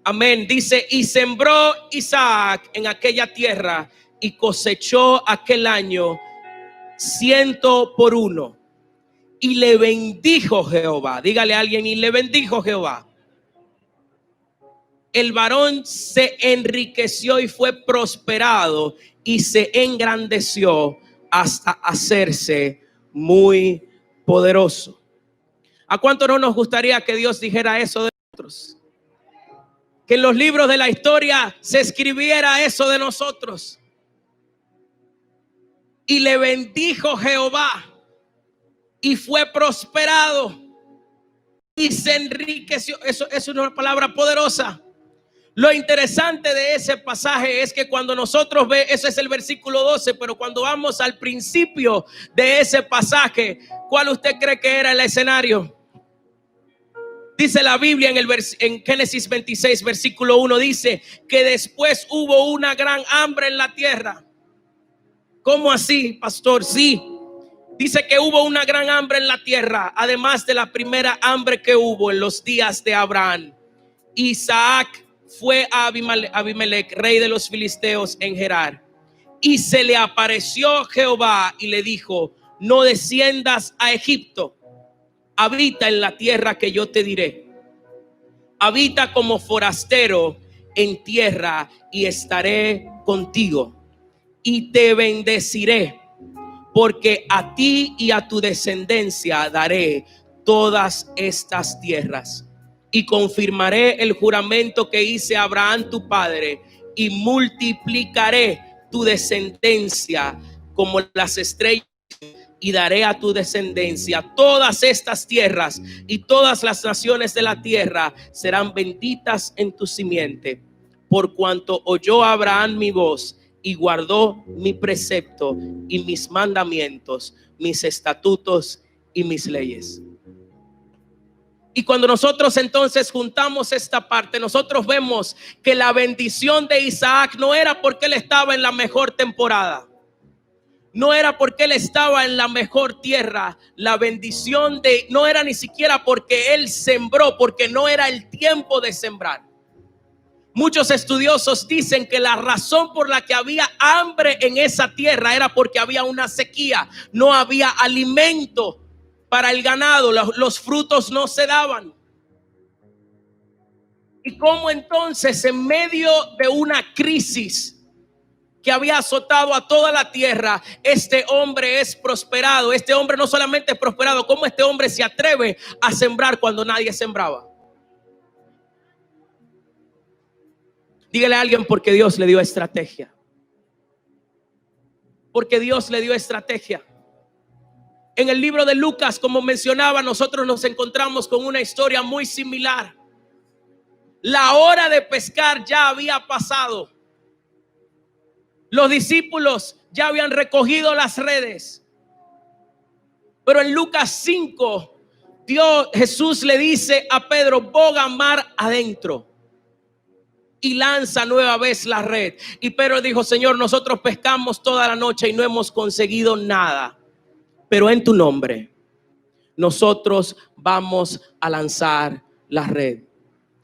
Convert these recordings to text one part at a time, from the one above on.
Amén. Dice, y sembró Isaac en aquella tierra y cosechó aquel año 100 por 1. Y le bendijo Jehová. Dígale a alguien, y le bendijo Jehová. El varón se enriqueció y fue prosperado y se engrandeció hasta hacerse muy poderoso. ¿A cuánto no nos gustaría que Dios dijera eso de nosotros? Que en los libros de la historia se escribiera eso de nosotros. Y le bendijo Jehová y fue prosperado y se enriqueció. Eso es una palabra poderosa. Lo interesante de ese pasaje es que cuando nosotros vemos, eso es el versículo 12, pero cuando vamos al principio de ese pasaje, ¿cuál usted cree que era el escenario? Dice la Biblia en Génesis 26, versículo 1, dice que después hubo una gran hambre en la tierra. ¿Cómo así, pastor? Sí, dice que hubo una gran hambre en la tierra, además de la primera hambre que hubo en los días de Abraham. Isaac fue a Abimelech, rey de los filisteos, en Gerar, y se le apareció Jehová y le dijo: no desciendas a Egipto, habita en la tierra que yo te diré. Habita como forastero en tierra y estaré contigo y te bendeciré, porque a ti y a tu descendencia daré todas estas tierras. Y confirmaré el juramento que hice a Abraham tu padre, y multiplicaré tu descendencia como las estrellas, y daré a tu descendencia todas estas tierras, y todas las naciones de la tierra serán benditas en tu simiente, por cuanto oyó Abraham mi voz y guardó mi precepto y mis mandamientos, mis estatutos y mis leyes. Y cuando nosotros entonces juntamos esta parte, nosotros vemos que la bendición de Isaac no era porque él estaba en la mejor temporada, no era porque él estaba en la mejor tierra. La bendición no era ni siquiera porque él sembró, porque no era el tiempo de sembrar. Muchos estudiosos dicen que la razón por la que había hambre en esa tierra era porque había una sequía, no había alimento para el ganado, los frutos no se daban. Y cómo entonces, en medio de una crisis que había azotado a toda la tierra, este hombre es prosperado. Este hombre no solamente es prosperado, cómo este hombre se atreve a sembrar cuando nadie sembraba. Dígale a alguien: porque Dios le dio estrategia. Porque Dios le dio estrategia. En el libro de Lucas, como mencionaba, nosotros nos encontramos con una historia muy similar. La hora de pescar ya había pasado. Los discípulos ya habían recogido las redes. Pero en Lucas 5, Jesús le dice a Pedro: boga mar adentro y lanza nueva vez la red. Y Pedro dijo: Señor, nosotros pescamos toda la noche y no hemos conseguido nada, pero en tu nombre nosotros vamos a lanzar la red.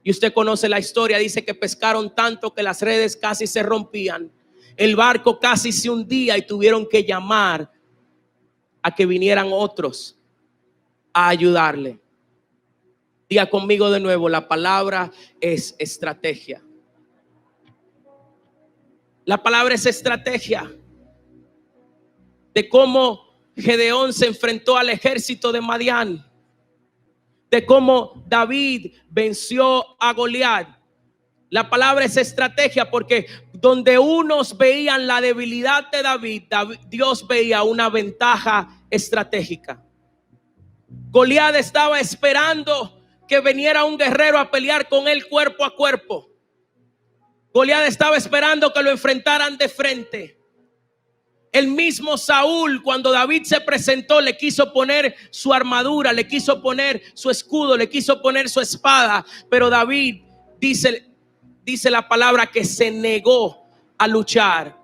Y usted conoce la historia. Dice que pescaron tanto que las redes casi se rompían, el barco casi se hundía y tuvieron que llamar a que vinieran otros a ayudarle. Diga conmigo de nuevo: la palabra es estrategia. La palabra es estrategia. De cómo Gedeón se enfrentó al ejército de Madián, de cómo David venció a Goliat. La palabra es estrategia, porque donde unos veían la debilidad de David, Dios veía una ventaja estratégica. Goliat estaba esperando que viniera un guerrero a pelear con él cuerpo a cuerpo. Goliat estaba esperando que lo enfrentaran de frente. El mismo Saúl, cuando David se presentó, le quiso poner su armadura, le quiso poner su escudo, le quiso poner su espada, pero David dice la palabra que se negó a luchar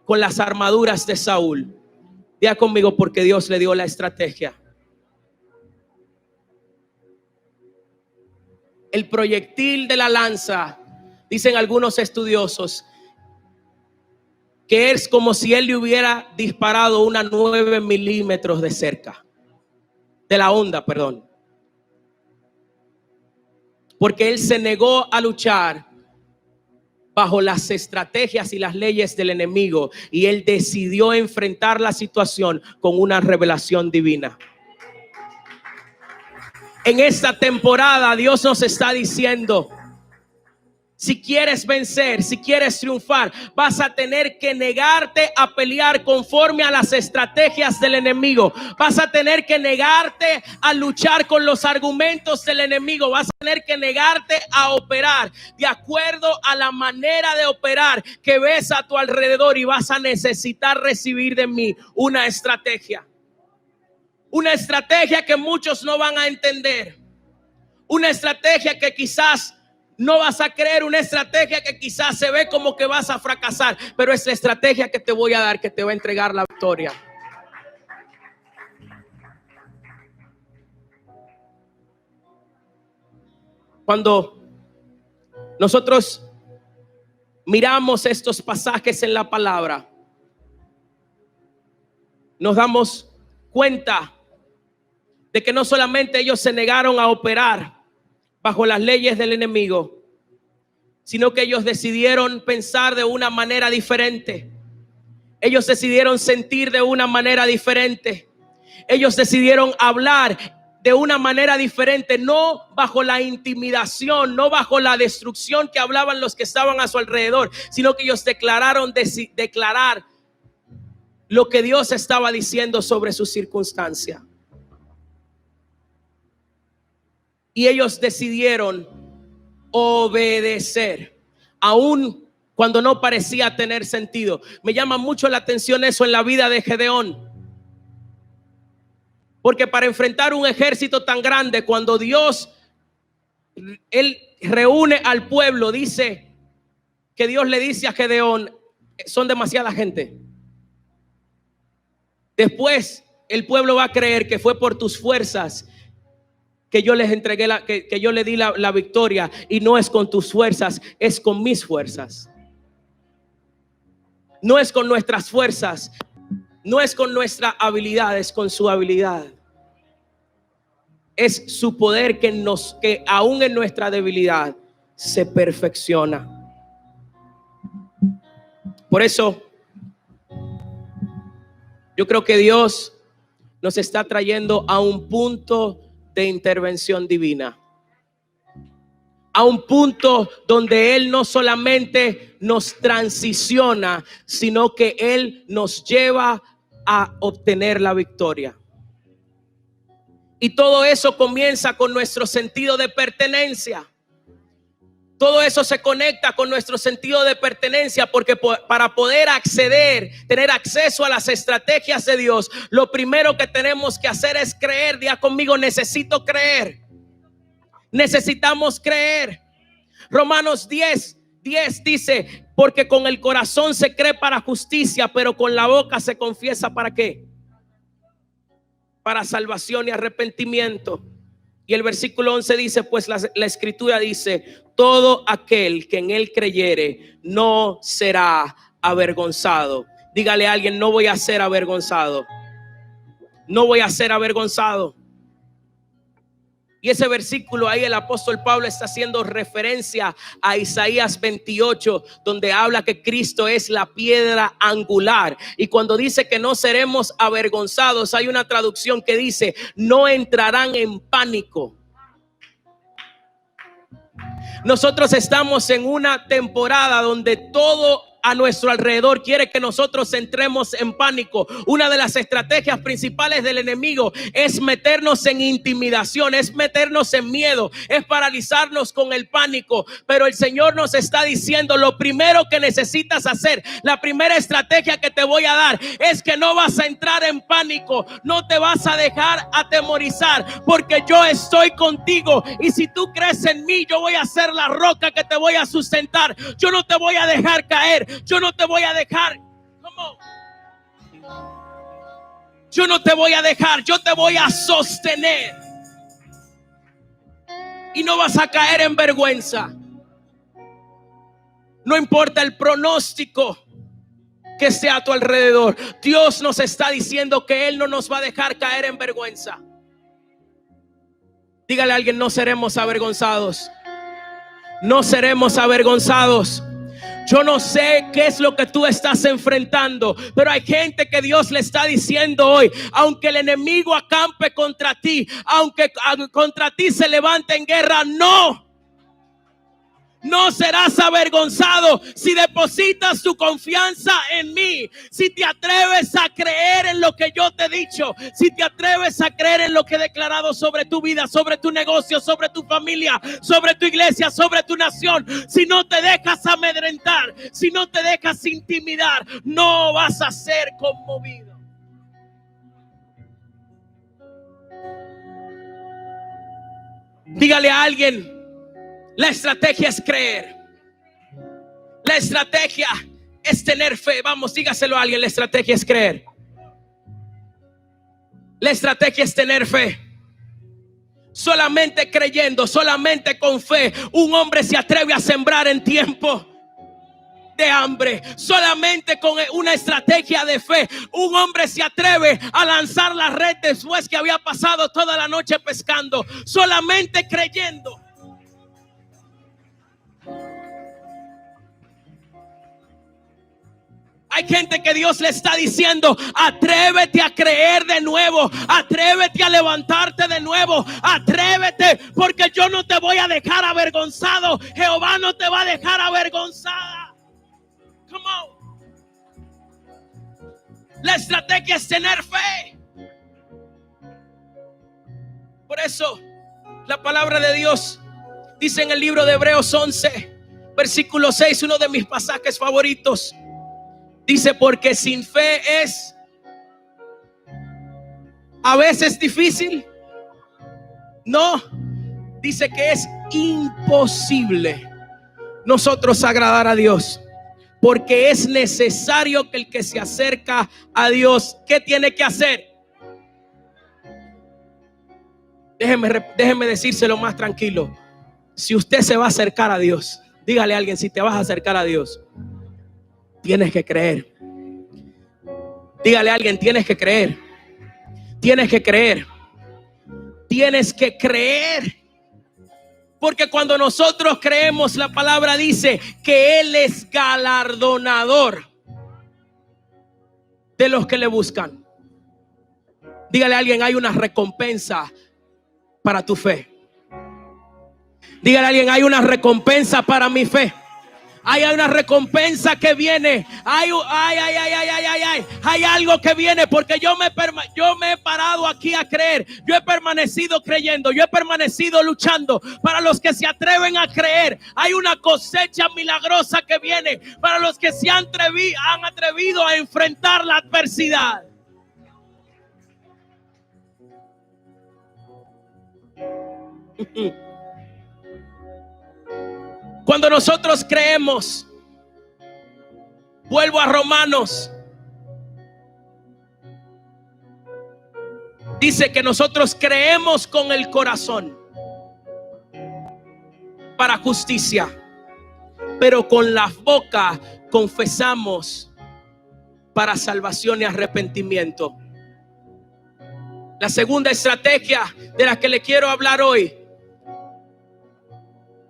con las armaduras de Saúl. Diga conmigo: porque Dios le dio la estrategia. El proyectil de la lanza Dicen algunos estudiosos que es como si él le hubiera disparado una 9 milímetros de cerca, de la onda, perdón. Porque él se negó a luchar bajo las estrategias y las leyes del enemigo, y él decidió enfrentar la situación con una revelación divina. En esta temporada Dios nos está diciendo: si quieres vencer, si quieres triunfar, vas a tener que negarte a pelear conforme a las estrategias del enemigo. Vas a tener que negarte a luchar con los argumentos del enemigo. Vas a tener que negarte a operar de acuerdo a la manera de operar que ves a tu alrededor, y vas a necesitar recibir de mí una estrategia. Una estrategia que muchos no van a entender. Una estrategia que quizás no vas a creer, una estrategia que quizás se ve como que vas a fracasar, pero es la estrategia que te voy a dar, que te va a entregar la victoria. Cuando nosotros miramos estos pasajes en la palabra, nos damos cuenta de que no solamente ellos se negaron a operar bajo las leyes del enemigo, sino que ellos decidieron pensar de una manera diferente. Ellos decidieron sentir de una manera diferente. Ellos decidieron hablar de una manera diferente, no bajo la intimidación, no bajo la destrucción que hablaban los que estaban a su alrededor, sino que ellos declararon declarar lo que Dios estaba diciendo sobre su circunstancia. Y ellos decidieron obedecer, aun cuando no parecía tener sentido. Me llama mucho la atención eso en la vida de Gedeón. Porque para enfrentar un ejército tan grande, cuando Dios, él reúne al pueblo, dice que Dios le dice a Gedeón: son demasiada gente. Después el pueblo va a creer que fue por tus fuerzas que yo les entregué, que yo le di la victoria, y no es con tus fuerzas, es con mis fuerzas. No es con nuestras fuerzas, no es con nuestra habilidad, es con su habilidad. Es su poder que aún en nuestra debilidad se perfecciona. Por eso yo creo que Dios nos está trayendo a un punto de intervención divina, a un punto donde Él no solamente nos transiciona, sino que Él nos lleva a obtener la victoria. Y todo eso comienza con nuestro sentido de pertenencia. Todo eso se conecta con nuestro sentido de pertenencia, porque para poder tener acceso a las estrategias de Dios, lo primero que tenemos que hacer es creer. Diga conmigo: necesito creer. Necesitamos creer. Romanos 10 dice: porque con el corazón se cree para justicia, pero con la boca se confiesa ¿para qué? Para salvación y arrepentimiento. Y el versículo 11 dice: pues la escritura dice: todo aquel que en él creyere no será avergonzado. Dígale a alguien: no voy a ser avergonzado. No voy a ser avergonzado. Y ese versículo ahí, el apóstol Pablo está haciendo referencia a Isaías 28, donde habla que Cristo es la piedra angular. Y cuando dice que no seremos avergonzados, hay una traducción que dice: no entrarán en pánico. Nosotros estamos en una temporada donde todo a nuestro alrededor quiere que nosotros entremos en pánico. Una de las estrategias principales del enemigo es meternos en intimidación, es meternos en miedo, es paralizarnos con el pánico. Pero el Señor nos está diciendo: lo primero que necesitas hacer, la primera estrategia que te voy a dar, es que no vas a entrar en pánico, no te vas a dejar atemorizar, porque yo estoy contigo. Y si tú crees en mí, yo voy a ser la roca que te voy a sustentar. Yo no te voy a dejar caer. Yo no te voy a dejar. Yo no te voy a dejar. Yo te voy a sostener. Y no vas a caer en vergüenza. No importa el pronóstico que esté a tu alrededor, Dios nos está diciendo que Él no nos va a dejar caer en vergüenza. Dígale a alguien: no seremos avergonzados. No seremos avergonzados. Yo no sé qué es lo que tú estás enfrentando, pero hay gente que Dios le está diciendo hoy: aunque el enemigo acampe contra ti, aunque contra ti se levante en guerra, no serás avergonzado si depositas tu confianza en mí, si te atreves a creer en lo que yo te he dicho, si te atreves a creer en lo que he declarado sobre tu vida, sobre tu negocio, sobre tu familia, sobre tu iglesia, sobre tu nación. Si no te dejas amedrentar, si no te dejas intimidar, no vas a ser conmovido. Dígale a alguien: la estrategia es creer. La estrategia es tener fe. Vamos, dígaselo a alguien: la estrategia es creer. La estrategia es tener fe. Solamente creyendo, solamente con fe, un hombre se atreve a sembrar en tiempo de hambre. Solamente con una estrategia de fe, un hombre se atreve a lanzar la red después que había pasado toda la noche pescando. Solamente creyendo. Hay gente que Dios le está diciendo: atrévete a creer de nuevo, atrévete a levantarte de nuevo, atrévete, porque yo no te voy a dejar avergonzado. Jehová no te va a dejar avergonzada. Come on. La estrategia es tener fe. Por eso la palabra de Dios dice en el libro de Hebreos 11, versículo 6, uno de mis pasajes favoritos. Dice: porque sin fe es a veces difícil. No, dice que es imposible nosotros agradar a Dios. Porque es necesario que el que se acerca a Dios, ¿qué tiene que hacer? Déjeme decírselo más tranquilo. Si usted se va a acercar a Dios, dígale a alguien: si te vas a acercar a Dios, tienes que creer. Dígale a alguien: tienes que creer. Tienes que creer. Tienes que creer. Porque cuando nosotros creemos, la palabra dice que Él es galardonador de los que le buscan. Dígale a alguien: hay una recompensa para tu fe. Dígale a alguien: hay una recompensa para mi fe. Hay una recompensa que viene. Hay algo que viene, porque yo me he parado aquí a creer. Yo he permanecido creyendo. Yo he permanecido luchando. Para los que se atreven a creer, hay una cosecha milagrosa que viene. Para los que se han atrevido a enfrentar la adversidad. Cuando nosotros creemos, vuelvo a Romanos, dice que nosotros creemos con el corazón para justicia, pero con la boca confesamos para salvación y arrepentimiento. La segunda estrategia de la que le quiero hablar hoy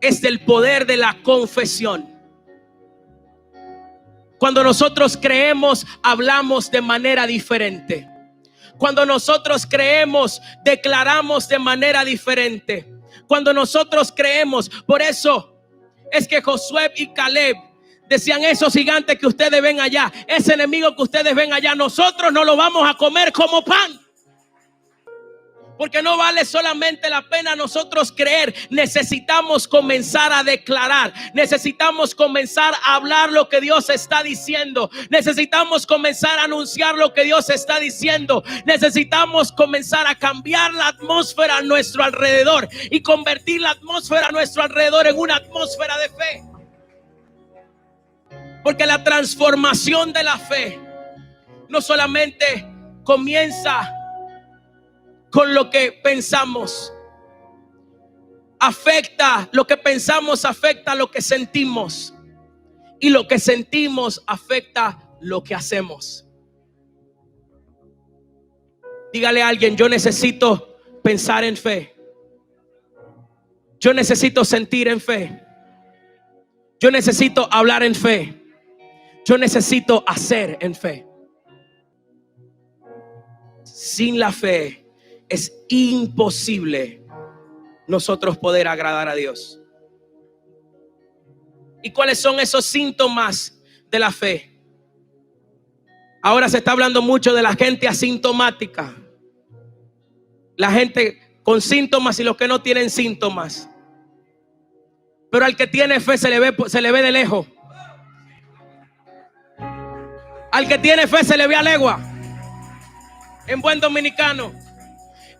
es del poder de la confesión. Cuando nosotros creemos, hablamos de manera diferente. Cuando nosotros creemos, declaramos de manera diferente. Cuando nosotros creemos, por eso es que Josué y Caleb decían: esos gigantes que ustedes ven allá, ese enemigo que ustedes ven allá, nosotros no lo vamos a comer como pan. Porque no vale solamente la pena nosotros creer. Necesitamos comenzar a declarar. Necesitamos comenzar a hablar lo que Dios está diciendo. Necesitamos comenzar a anunciar lo que Dios está diciendo. Necesitamos comenzar a cambiar la atmósfera a nuestro alrededor y convertir la atmósfera a nuestro alrededor en una atmósfera de fe. Porque la transformación de la fe no solamente comienza con lo que pensamos. Afecta lo que pensamos, afecta lo que sentimos. Y lo que sentimos afecta lo que hacemos. Dígale a alguien: yo necesito pensar en fe. Yo necesito sentir en fe. Yo necesito hablar en fe. Yo necesito hacer en fe. Sin la fe es imposible nosotros poder agradar a Dios. ¿Y cuáles son esos síntomas de la fe? Ahora se está hablando mucho de la gente asintomática, la gente con síntomas y los que no tienen síntomas. Pero al que tiene fe se le ve de lejos. Al que tiene fe se le ve a legua, en buen dominicano.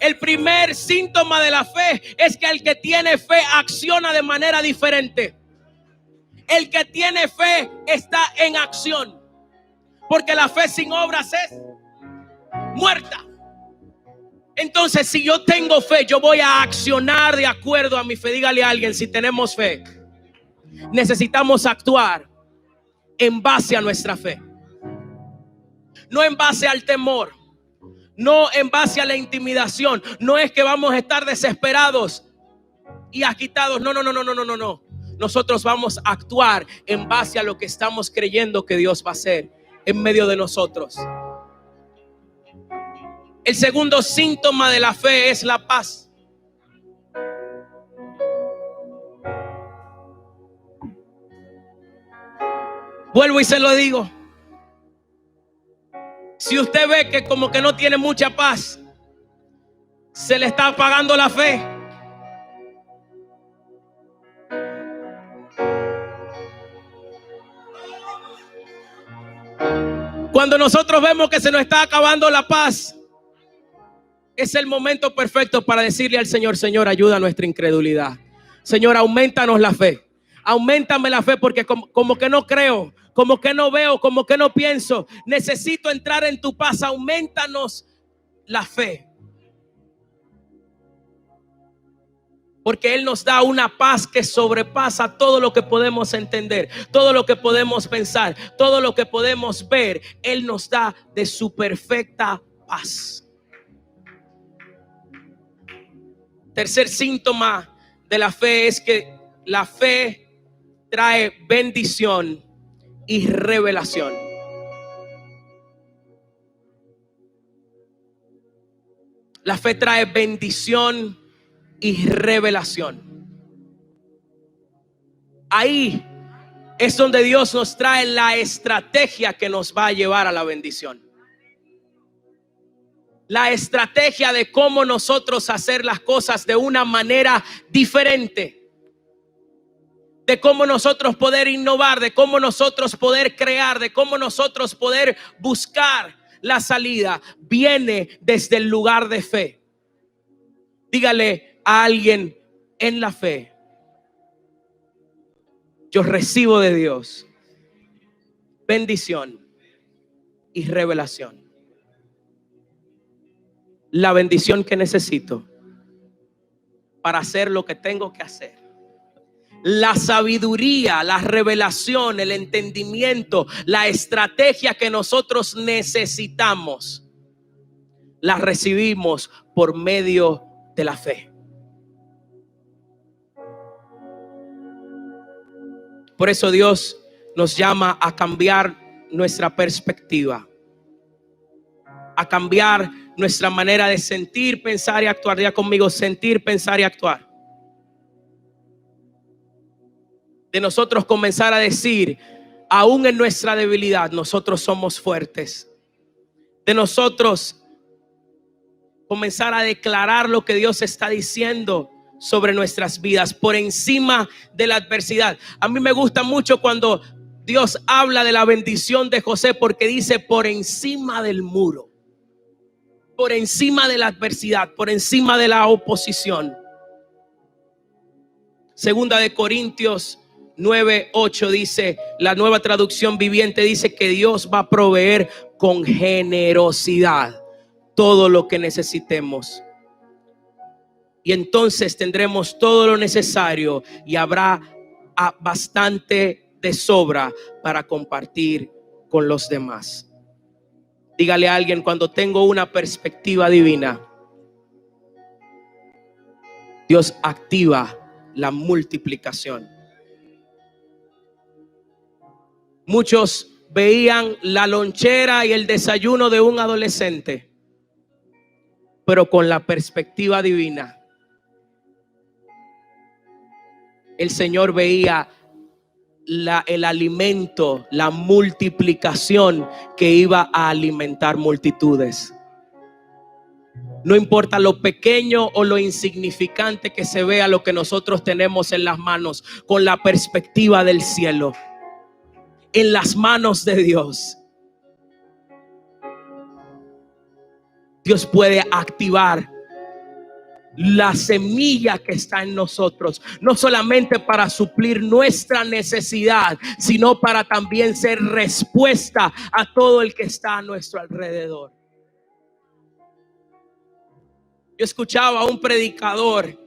El primer síntoma de la fe es que el que tiene fe acciona de manera diferente. El que tiene fe está en acción, porque la fe sin obras es muerta. Entonces, si yo tengo fe, yo voy a accionar de acuerdo a mi fe. Dígale a alguien: si tenemos fe, necesitamos actuar en base a nuestra fe. No en base al temor, no en base a la intimidación. No es que vamos a estar desesperados y agitados. No. Nosotros vamos a actuar en base a lo que estamos creyendo que Dios va a hacer en medio de nosotros. El segundo síntoma de la fe es la paz. Vuelvo y se lo digo. Si usted ve que como que no tiene mucha paz, se le está apagando la fe. Cuando nosotros vemos que se nos está acabando la paz, es el momento perfecto para decirle al Señor: Señor, ayuda a nuestra incredulidad. Señor, aumentanos la fe. Auméntame la fe, porque como que no creo, como que no veo, como que no pienso. Necesito entrar en tu paz. Aumentanos la fe. Porque Él nos da una paz que sobrepasa todo lo que podemos entender, todo lo que podemos pensar, todo lo que podemos ver. Él nos da de su perfecta paz. Tercer síntoma de la fe es que la fe trae bendición y revelación. La fe trae bendición y revelación. Ahí es donde Dios nos trae la estrategia que nos va a llevar a la bendición. La estrategia de cómo nosotros hacer las cosas de una manera diferente. De cómo nosotros poder innovar, de cómo nosotros poder crear, de cómo nosotros poder buscar la salida. Viene desde el lugar de fe. Dígale a alguien: en la fe, yo recibo de Dios bendición y revelación. La bendición que necesito para hacer lo que tengo que hacer. La sabiduría, la revelación, el entendimiento, la estrategia que nosotros necesitamos, la recibimos por medio de la fe. Por eso Dios nos llama a cambiar nuestra perspectiva, a cambiar nuestra manera de sentir, pensar y actuar. Diga conmigo: sentir, pensar y actuar. De nosotros comenzar a decir: aún en nuestra debilidad, nosotros somos fuertes. De nosotros comenzar a declarar lo que Dios está diciendo sobre nuestras vidas, por encima de la adversidad. A mí me gusta mucho cuando Dios habla de la bendición de José, porque dice: por encima del muro, por encima de la adversidad, por encima de la oposición. Segunda de Corintios 9:8 dice, la Nueva Traducción Viviente, dice que Dios va a proveer con generosidad todo lo que necesitemos. Y entonces tendremos todo lo necesario y habrá bastante de sobra para compartir con los demás. Dígale a alguien: cuando tengo una perspectiva divina, Dios activa la multiplicación. Muchos veían la lonchera y el desayuno de un adolescente, pero con la perspectiva divina, el Señor veía el alimento, la multiplicación que iba a alimentar multitudes. No importa lo pequeño o lo insignificante que se vea lo que nosotros tenemos en las manos, con la perspectiva del cielo, en las manos de Dios, Dios puede activar la semilla que está en nosotros, no solamente para suplir nuestra necesidad, sino para también ser respuesta a todo el que está a nuestro alrededor. Yo escuchaba a un predicador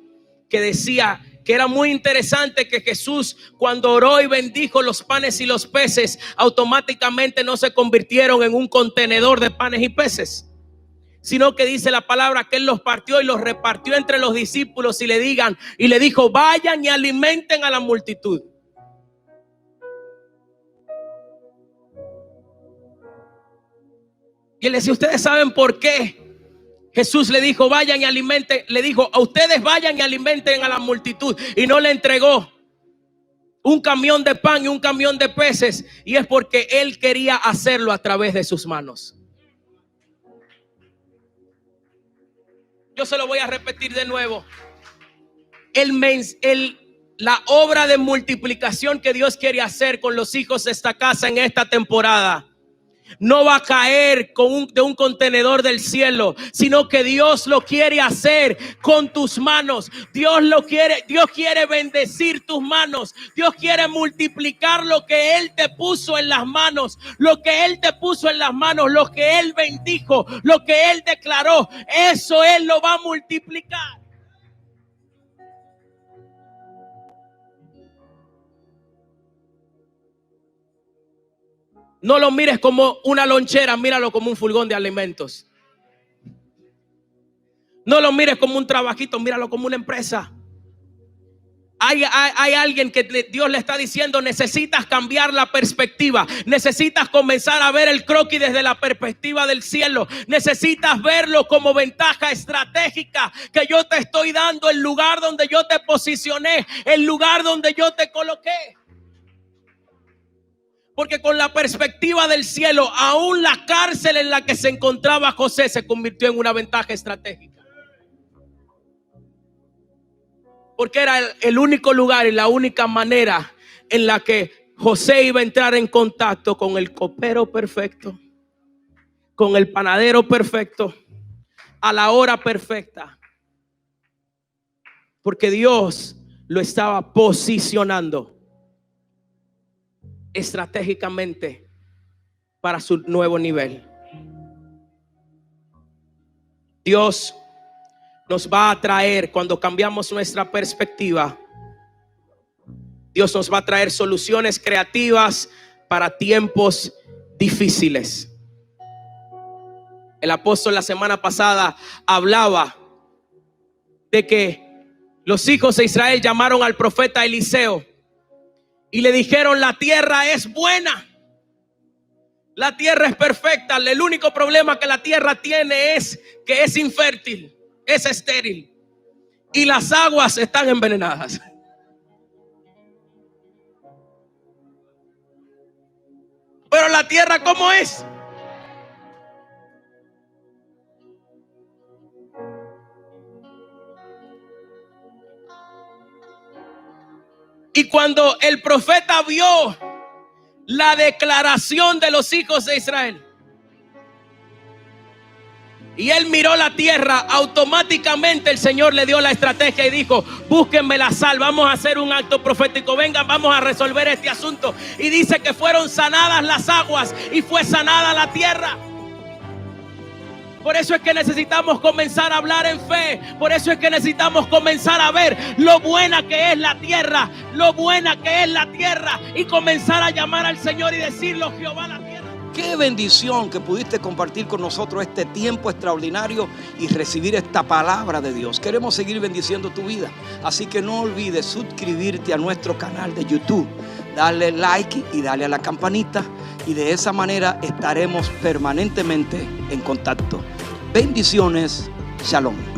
que decía que era muy interesante que Jesús, cuando oró y bendijo los panes y los peces, automáticamente no se convirtieron en un contenedor de panes y peces, sino que dice la palabra que Él los partió y los repartió entre los discípulos y le dijo: vayan y alimenten a la multitud. Y Él decía: ¿ustedes saben por qué Jesús le dijo vayan y alimenten? Le dijo: a ustedes vayan y alimenten a la multitud. Y no le entregó un camión de pan y un camión de peces. Y es porque Él quería hacerlo a través de sus manos. Yo se lo voy a repetir de nuevo. La obra de multiplicación que Dios quiere hacer con los hijos de esta casa en esta temporada no va a caer de un contenedor del cielo, sino que Dios lo quiere hacer con tus manos. Dios quiere bendecir tus manos. Dios quiere multiplicar lo que Él te puso en las manos. Lo que Él te puso en las manos, lo que Él bendijo, lo que Él declaró, eso Él lo va a multiplicar. No lo mires como una lonchera, míralo como un furgón de alimentos. No lo mires como un trabajito, míralo como una empresa. Hay alguien que Dios le está diciendo: necesitas cambiar la perspectiva. Necesitas comenzar a ver el croquis desde la perspectiva del cielo. Necesitas verlo como ventaja estratégica que yo te estoy dando, el lugar donde yo te posicioné, el lugar donde yo te coloqué. Porque con la perspectiva del cielo, aún la cárcel en la que se encontraba José se convirtió en una ventaja estratégica. Porque era el único lugar y la única manera en la que José iba a entrar en contacto con el copero perfecto, con el panadero perfecto, a la hora perfecta. Porque Dios lo estaba posicionando estratégicamente para su nuevo nivel. Dios nos va a traer, cuando cambiamos nuestra perspectiva, Dios nos va a traer soluciones creativas para tiempos difíciles. El apóstol la semana pasada hablaba de que los hijos de Israel llamaron al profeta Eliseo y le dijeron: la tierra es buena, la tierra es perfecta. El único problema que la tierra tiene es que es infértil, es estéril, y las aguas están envenenadas. Pero la tierra, ¿cómo es? Y cuando el profeta vio la declaración de los hijos de Israel y él miró la tierra, automáticamente el Señor le dio la estrategia y dijo: búsquenme la sal, vamos a hacer un acto profético, vengan, vamos a resolver este asunto. Y dice que fueron sanadas las aguas y fue sanada la tierra. Por eso es que necesitamos comenzar a hablar en fe. Por eso es que necesitamos comenzar a ver lo buena que es la tierra, lo buena que es la tierra, y comenzar a llamar al Señor y decirlo: Jehová, la tierra. Qué bendición que pudiste compartir con nosotros este tiempo extraordinario y recibir esta palabra de Dios. Queremos seguir bendiciendo tu vida, así que no olvides suscribirte a nuestro canal de YouTube, darle like y darle a la campanita, y de esa manera estaremos permanentemente en contacto. Bendiciones, shalom.